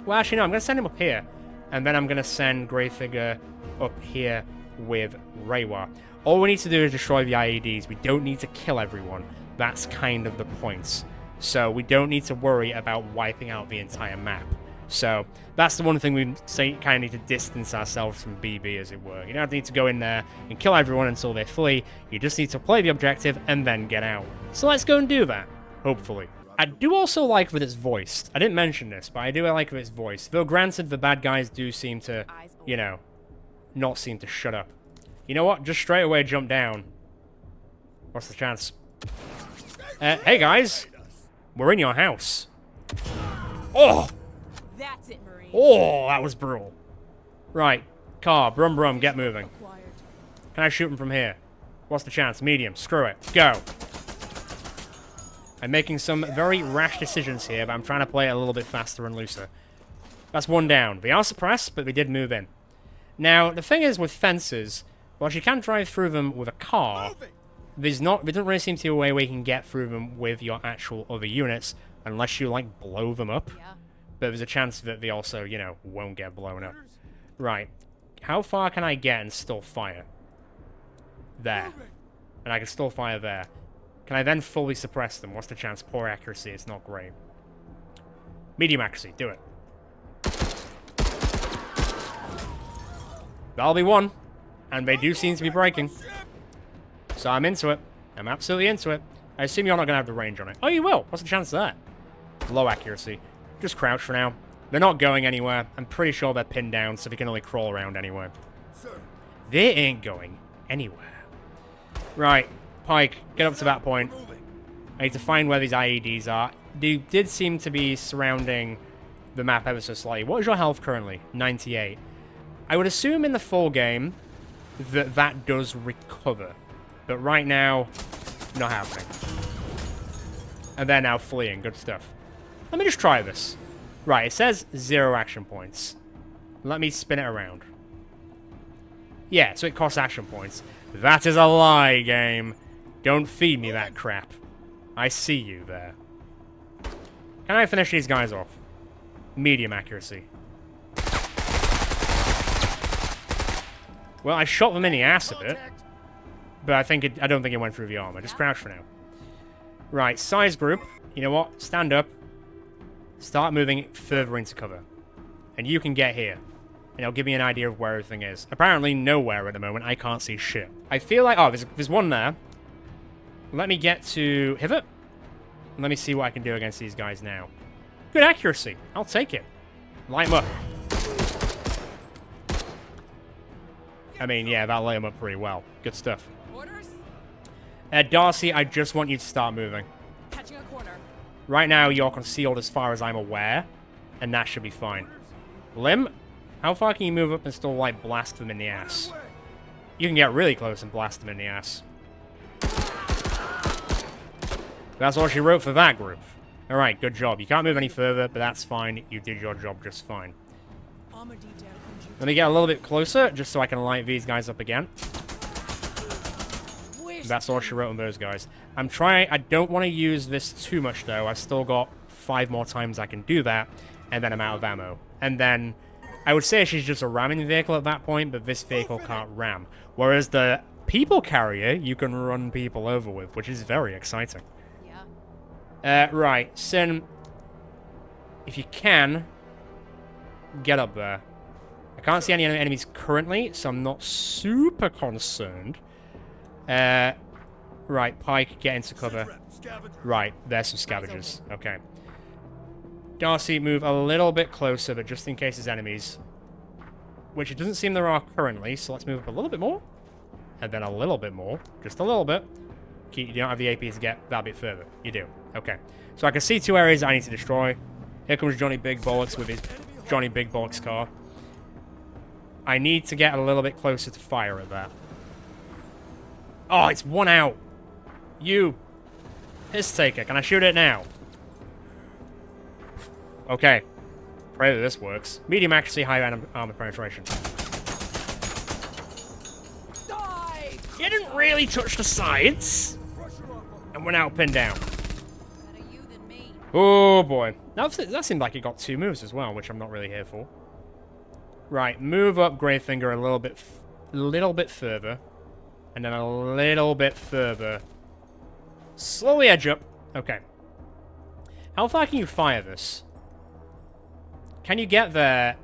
Well, actually, no, I'm going to send him up here. And then I'm going to send Greyfinger up here with Reiwa. All we need to do is destroy the IEDs. We don't need to kill everyone. That's kind of the point. So we don't need to worry about wiping out the entire map. So that's the one thing we kind of need to distance ourselves from BB, as it were. You don't need to go in there and kill everyone until they flee. You just need to play the objective and then get out. So let's go and do that, hopefully. I do also like that it's voiced. I didn't mention this, but I do like that it's voiced. Though granted, the bad guys do seem to, you know, not seem to shut up. You know what? Just straight away jump down. What's the chance? Hey guys, we're in your house. Oh!
That's it, Marine.
Oh, that was brutal. Right, car, brum brum, get moving.
Acquired.
Can I shoot him from here? What's the chance? Medium, screw it, go. I'm making some very rash decisions here, but I'm trying to play it a little bit faster and looser. That's one down. They are suppressed, but they did move in. Now, the thing is with fences, whilst you can drive through them with a car, there doesn't really seem to be a way where you can get through them with your actual other units, unless you, like, blow them up.
Yeah.
But there's a chance that they also, you know, won't get blown up. Right. How far can I get and still fire? There. And I can still fire there. Can I then fully suppress them? What's the chance? Poor accuracy. It's not great. Medium accuracy. Do it. That'll be one. And they do seem to be breaking. So I'm into it. I'm absolutely into it. I assume you're not going to have the range on it. Oh, you will. What's the chance of that? Low accuracy. Just crouch for now. They're not going anywhere. I'm pretty sure they're pinned down, so they can only crawl around anyway. They ain't going anywhere. Right. Pike, get up to that point. I need to find where these IEDs are. They did seem to be surrounding the map ever so slightly. What is your health currently? 98. I would assume in the full game that that does recover. But right now, not happening. And they're now fleeing. Good stuff. Let me just try this. Right, it says 0 action points. Let me spin it around. Yeah, so it costs action points. That is a lie, game. Don't feed me that crap. I see you there. Can I finish these guys off? Medium accuracy. Well, I shot them in the ass a bit. But I don't think it went through the armor. Just crouch for now. Right, size group. You know what? Stand up. Start moving further into cover. And you can get here. And it'll give me an idea of where everything is. Apparently nowhere at the moment. I can't see shit. I feel like... Oh, there's one there. Let me get to Pivot. And let me see what I can do against these guys now. Good accuracy. I'll take it. Light them up. I mean, yeah, that'll lay them up pretty well. Good stuff.
Orders?
Darcy, I just want you to start moving.
Catching a corner.
Right now, you're concealed as far as I'm aware. And that should be fine. Lim, how far can you move up and still, like, blast them in the ass? You can get really close and blast them in the ass. That's all she wrote for that group. Alright, good job. You can't move any further, but that's fine. You did your job just fine.
Armor detail comes you.
Let me get a little bit closer, just so I can light these guys up again. That's all she wrote on those guys. I don't want to use this too much, though. I've still got 5 more times I can do that, and then I'm out of ammo. And then, I would say she's just a ramming vehicle at that point, but this vehicle can't ram. Whereas the people carrier, you can run people over with, which is very exciting.
Yeah.
Right, Sin, if you can, get up there. I can't see any enemies currently, so I'm not super concerned. Right, Pike, get into cover. Right, there's some scavengers. Okay. Darcy, move a little bit closer, but just in case there's enemies. Which it doesn't seem there are currently, so let's move up a little bit more. And then a little bit more. Just a little bit. You don't have the AP to get that bit further. You do. Okay. So I can see 2 areas I need to destroy. Here comes Johnny Big Bollocks with his Johnny Big Bollocks car. I need to get a little bit closer to fire at that. Oh, it's 1 out. You. Piss taker. Can I shoot it now? Okay. Pray that this works. Medium accuracy, high armor penetration.
Die!
You didn't really touch the sides. And we're now pinned down.
Better you than me.
Oh, boy. That seemed like it got 2 moves as well, which I'm not really here for. Right, move up Greyfinger a little bit further. And then a little bit further. Slowly edge up. Okay. How far can you fire this? Can you get there?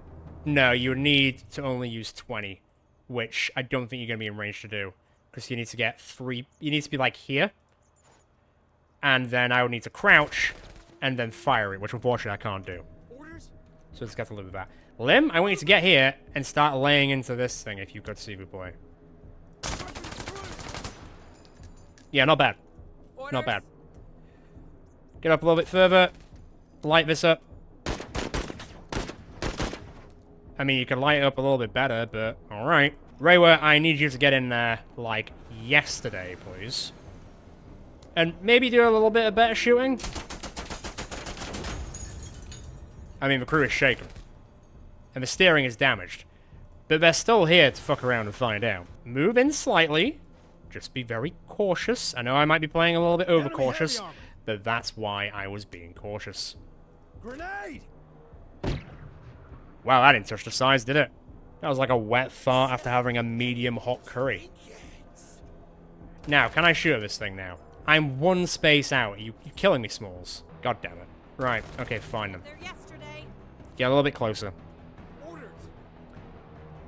No, you need to only use 20. Which I don't think you're going to be in range to do. Because you need to get 3... You need to be like here. And then I would need to crouch. And then fire it, which unfortunately I can't do. So let's get to live with that. Lim, I want you to get here and start laying into this thing if you could see the boy. Yeah, not bad. Not bad. Get up a little bit further. Light this up. I mean, you can light it up a little bit better, but alright. Raywa, I need you to get in there, like, yesterday, please. And maybe do a little bit of better shooting. I mean, the crew is shaken. And the steering is damaged. But they're still here to fuck around and find out. Move in slightly. Just be very cautious. I know I might be playing a little bit overcautious, but that's why I was being cautious.
Grenade!
Wow, that didn't touch the sides, did it? That was like a wet fart after having a medium hot curry. Now, can I shoot at this thing now? I'm one space out. You're killing me, Smalls. God damn it. Right, okay, find them.
There yesterday.
Get a little bit closer.
Orders!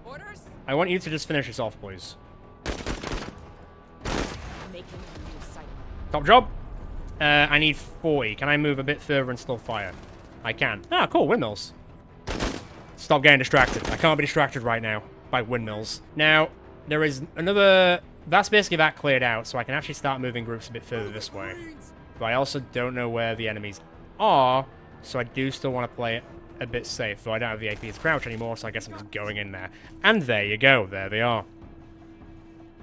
Orders?
I want you to just finish this off, please.
Making a new sight.
Top job. I need 40. Can I move a bit further and still fire? I can. Ah, cool, windmills. Stop getting distracted. I can't be distracted right now by windmills. Now, there is another... That's basically that cleared out, so I can actually start moving groups a bit further this way. But I also don't know where the enemies are, so I do still want to play it a bit safe, though I don't have the AP to crouch anymore, so I guess I'm just going in there. And there you go. There they are.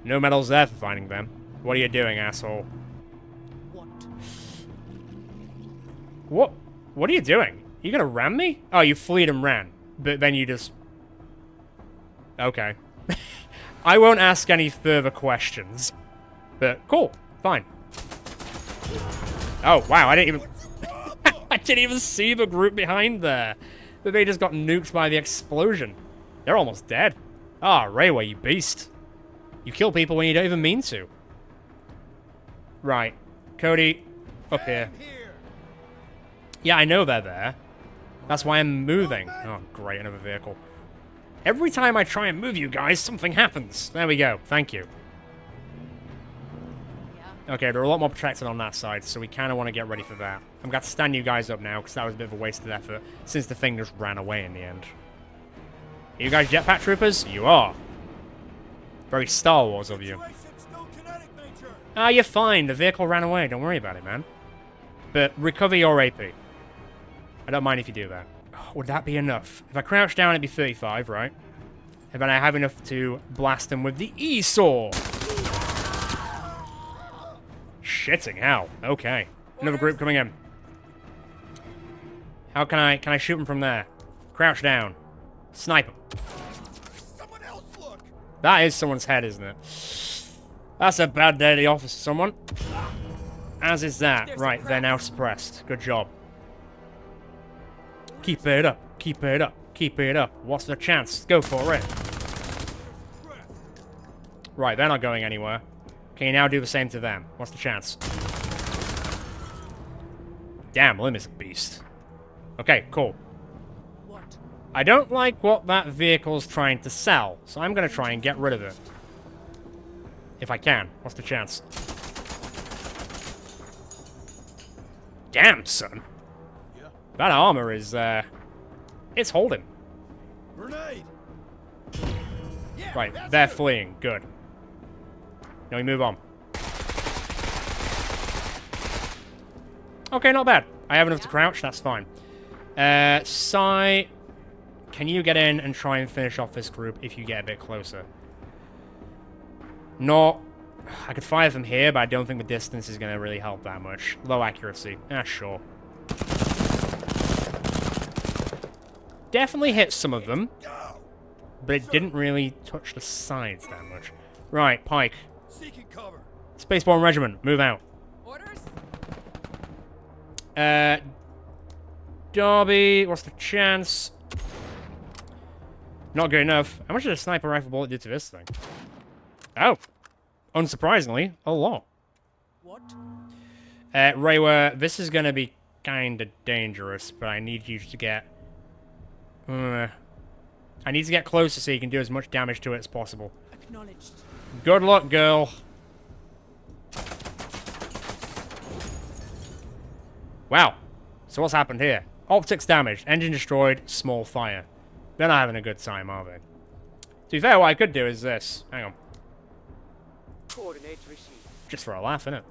No medals there for finding them. What are you doing, asshole?
What?
What are you doing? You gonna ram me? Oh, you fleed and ran. But then you just... Okay. I won't ask any further questions. But, cool. Fine. Oh, wow, I didn't even... I didn't even see the group behind there. But they just got nuked by the explosion. They're almost dead. Ah, Raywa, you beast. You kill people when you don't even mean to. Right. Cody, up here. Yeah, I know they're there. That's why I'm moving. Oh, great, another vehicle. Every time I try and move you guys, something happens. There we go. Thank you.
Yeah.
Okay, there are a lot more protected on that side, so we kind of want to get ready for that. I'm going to stand you guys up now, because that was a bit of a wasted effort, since the thing just ran away in the end. Are you guys jetpack troopers? You are. Very Star Wars of you. Ah, you're fine. The vehicle ran away. Don't worry about it, man. But recover your AP. I don't mind if you do that. Oh, would that be enough? If I crouch down, it'd be 35, right? And then I have enough to blast them with the E-Saw. Shitting hell. Okay. Another group coming in. How can I shoot them from there? Crouch down. Snipe them.
Someone else look!
That is someone's head, isn't it? That's a bad day at the office, someone. As is that. Right, they're now suppressed. Good job. Keep it up. Keep it up. Keep it up. What's the chance? Go for it. Right, they're not going anywhere. Can you now do the same to them? What's the chance? Damn, Lim is a beast. Okay, cool.
What?
I don't like what that vehicle's trying to sell, so I'm gonna try and get rid of it. If I can. What's the chance? Damn, son.
Yeah.
That armor is, it's holding.
Grenade! Yeah,
Right,
that's
they're
it.
fleeing. Good. Now we move on. Okay, not bad. I have enough to crouch, that's fine. Sai, can you get in and try and finish off this group if you get a bit closer? Not... I could fire from here, but I don't think the distance is going to really help that much. Low accuracy. Sure. Definitely hit some of them, but it didn't really touch the sides that much. Right, Pike.
Seeking cover.
Spaceborne Regiment, move out.
Orders?
Darby, what's the chance? Not good enough. How much did a sniper rifle bullet do to this thing? Oh. Unsurprisingly, a lot.
What?
Raywa, this is gonna be kinda dangerous, but I need you to get... I need to get closer so you can do as much damage to it as possible.
Acknowledged.
Good luck, girl. Wow. So what's happened here? Optics damaged, engine destroyed, small fire. They're not having a good time, are they? To be fair, what I could do is this. Hang on.
Coordinates received.
Just for a laugh, innit?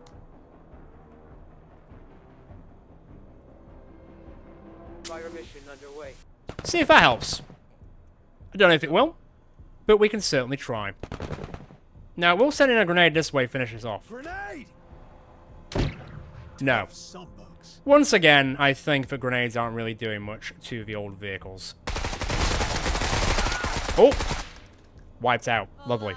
Fire mission underway.
See if that helps. I don't know if it will, but we can certainly try. Now, we'll send in a grenade this way, finish this off.
Grenade!
No.
Some bugs.
Once again, I think the grenades aren't really doing much to the old vehicles. Oh! Wiped out. Lovely.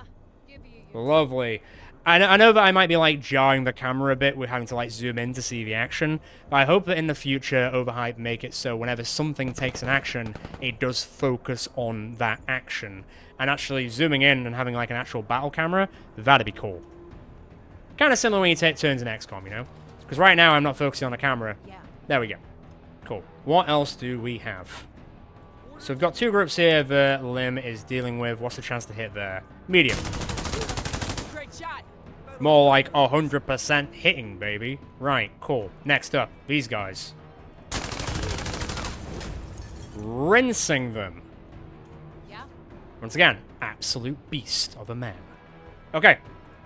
Lovely. I know that I might be, like, jarring the camera a bit with having to, like, zoom in to see the action, but I hope that in the future, Overhype make it so whenever something takes an action, it does focus on that action. And actually zooming in and having, like, an actual battle camera, that'd be cool. Kind of similar when you take turns in XCOM, you know? Because right now, I'm not focusing on the camera.
Yeah.
There we go. Cool. What else do we have? So we've got two groups here that Lim is dealing with. What's the chance to hit there? Medium.
Great shot.
More like 100% hitting, baby. Right, cool. Next up, these guys. Rinsing them.
Yeah.
Once again, absolute beast of a man. Okay,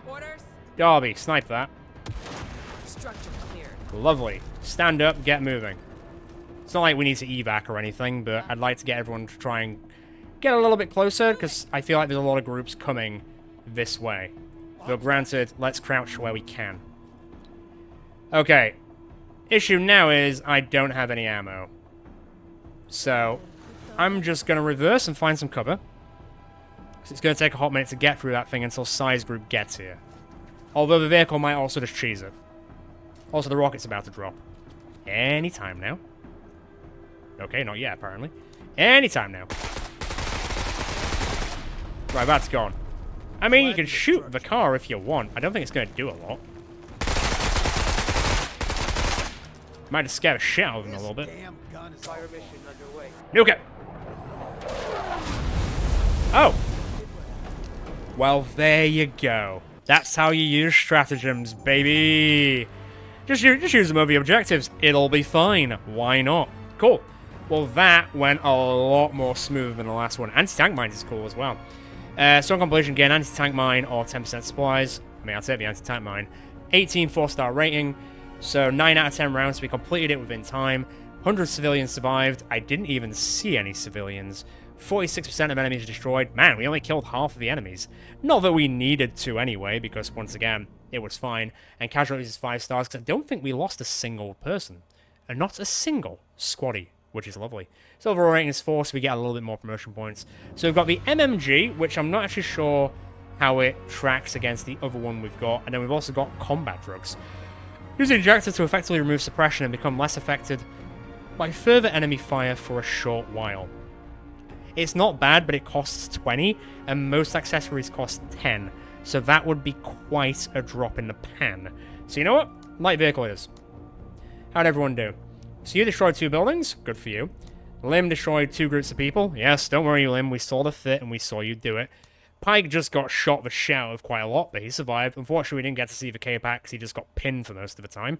Orders.
Darby, snipe that.
Structure cleared.
Lovely. Stand up, get moving. It's not like we need to evac or anything, but I'd like to get everyone to try and get a little bit closer, because I feel like there's a lot of groups coming this way. Though granted, let's crouch where we can. Okay. Issue now is I don't have any ammo. So, I'm just going to reverse and find some cover. Because it's going to take a hot minute to get through that thing until size group gets here. Although the vehicle might also just cheese it. Also, the rocket's about to drop. Anytime now. Okay, not yet, apparently. Anytime now. Right, that's gone. I mean, you can shoot the car if you want. I don't think it's going to do a lot. Might have scared the shit out of him a little bit.
Damn gun is
Fire mission underway.
Nuke it! Oh! Well, there you go. That's how you use stratagems, baby! Just use them over the objectives. It'll be fine. Why not? Cool. Well, that went a lot more smooth than the last one. Anti-tank mines is cool as well. So on completion, gain anti-tank mine or 10% supplies. I mean, I'll take the anti-tank mine. 18 4-star rating. So 9 out of 10 rounds. We completed it within time. 100 civilians survived. I didn't even see any civilians. 46% of enemies destroyed. Man, we only killed half of the enemies. Not that we needed to anyway, because once again, it was fine. And casualties is 5 stars, because I don't think we lost a single person. And not a single squaddy, which is lovely. So overall rating is 4, so we get a little bit more promotion points. So we've got the MMG, which I'm not actually sure how it tracks against the other one we've got. And then we've also got combat drugs. Use the injector to effectively remove suppression and become less affected by further enemy fire for a short while. It's not bad, but it costs 20, and most accessories cost 10. So that would be quite a drop in the pan. So you know what? Light vehicle it is. How'd everyone do? So you destroyed 2 buildings. Good for you. Lim destroyed 2 groups of people. Yes, don't worry, Lim. We saw the fit and we saw you do it. Pike just got shot the shit out of quite a lot, but he survived. Unfortunately, we didn't get to see the K-Pack because he just got pinned for most of the time.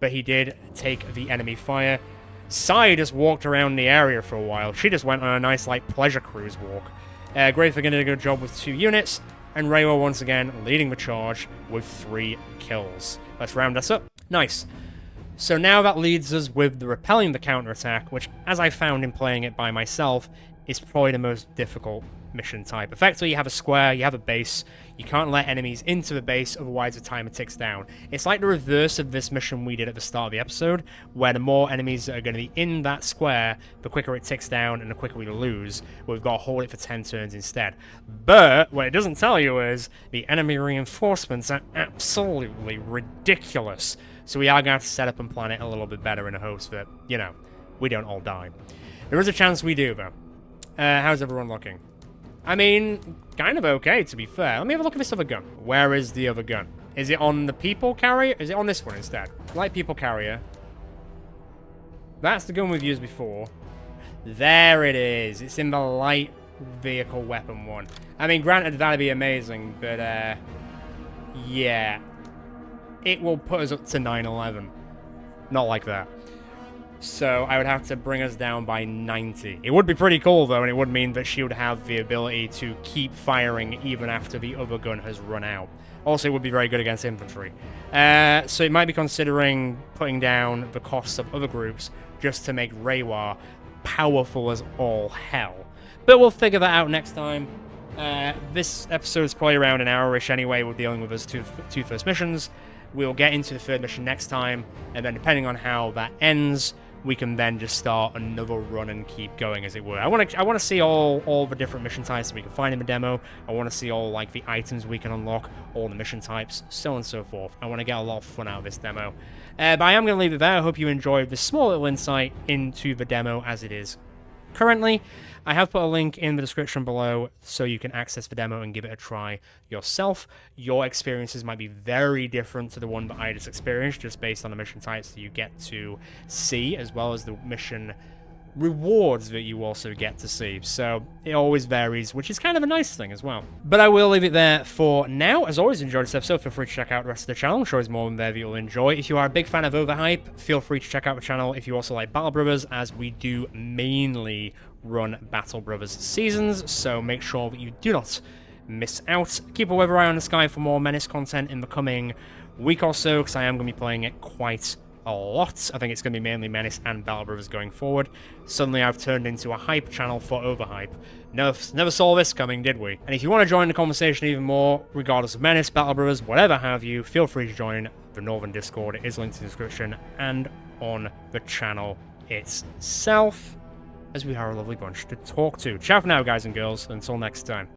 But he did take the enemy fire. Sai just walked around the area for a while. She just went on a nice, like, pleasure cruise walk. Grayfig did a good job with 2 units. And Reiwa once again leading the charge with 3 kills. Let's round us up. Nice. So now that leads us with the repelling the counterattack, which, as I found in playing it by myself, is probably the most difficult mission type. Effectively, you have a square, you have a base, you can't let enemies into the base, otherwise the timer ticks down. It's like the reverse of this mission we did at the start of the episode, where the more enemies that are going to be in that square, the quicker it ticks down and the quicker we lose. We've got to hold it for 10 turns instead. But what it doesn't tell you is the enemy reinforcements are absolutely ridiculous. So we are going to have to set up and plan it a little bit better in the hopes that, you know, we don't all die. There is a chance we do, though. How's everyone looking? I mean, kind of okay, to be fair. Let me have a look at this other gun. Where is the other gun? Is it on the people carrier? Is it on this one instead? Light people carrier. That's the gun we've used before. There it is. It's in the light vehicle weapon one. I mean, granted, that'd be amazing, but, yeah. It will put us up to 911. Not like that. So I would have to bring us down by 90. It would be pretty cool, though, and it would mean that she would have the ability to keep firing even after the other gun has run out. Also, it would be very good against infantry. So it might be considering putting down the costs of other groups just to make Reiwa powerful as all hell. But we'll figure that out next time. This episode is probably around an hour-ish anyway. We're dealing with those two first missions. We'll get into the third mission next time, and then depending on how that ends, we can then just start another run and keep going, as it were. I want to see all the different mission types we can find in the demo. I want to see all like the items we can unlock, all the mission types, so on and so forth. I want to get a lot of fun out of this demo. But I am going to leave it there. I hope you enjoyed this small little insight into the demo as it is currently. I have put a link in the description below so you can access the demo and give it a try yourself. Your experiences might be very different to the one that I just experienced, just based on the mission types that you get to see, as well as the mission rewards that you also get to see. So it always varies, which is kind of a nice thing as well. But I will leave it there for now. As always, enjoyed this episode. Feel free to check out the rest of the channel. I'm sure there's more in there that you'll enjoy. If you are a big fan of Overhype, feel free to check out the channel. If you also like Battle Brothers, as we do mainly run Battle Brothers seasons, so make sure that you do not miss out. Keep a weather eye on the sky for more Menace content in the coming week or so, because I am going to be playing it quite a lot. I think it's going to be mainly Menace and Battle Brothers going forward. Suddenly I've turned into a hype channel for Overhype. Never saw this coming, did we? And if you want to join the conversation even more, regardless of Menace, Battle Brothers, whatever have you, feel free to join the Northern Discord. It is linked in the description and on the channel itself, as we are a lovely bunch to talk to. Ciao for now, guys and girls. Until next time.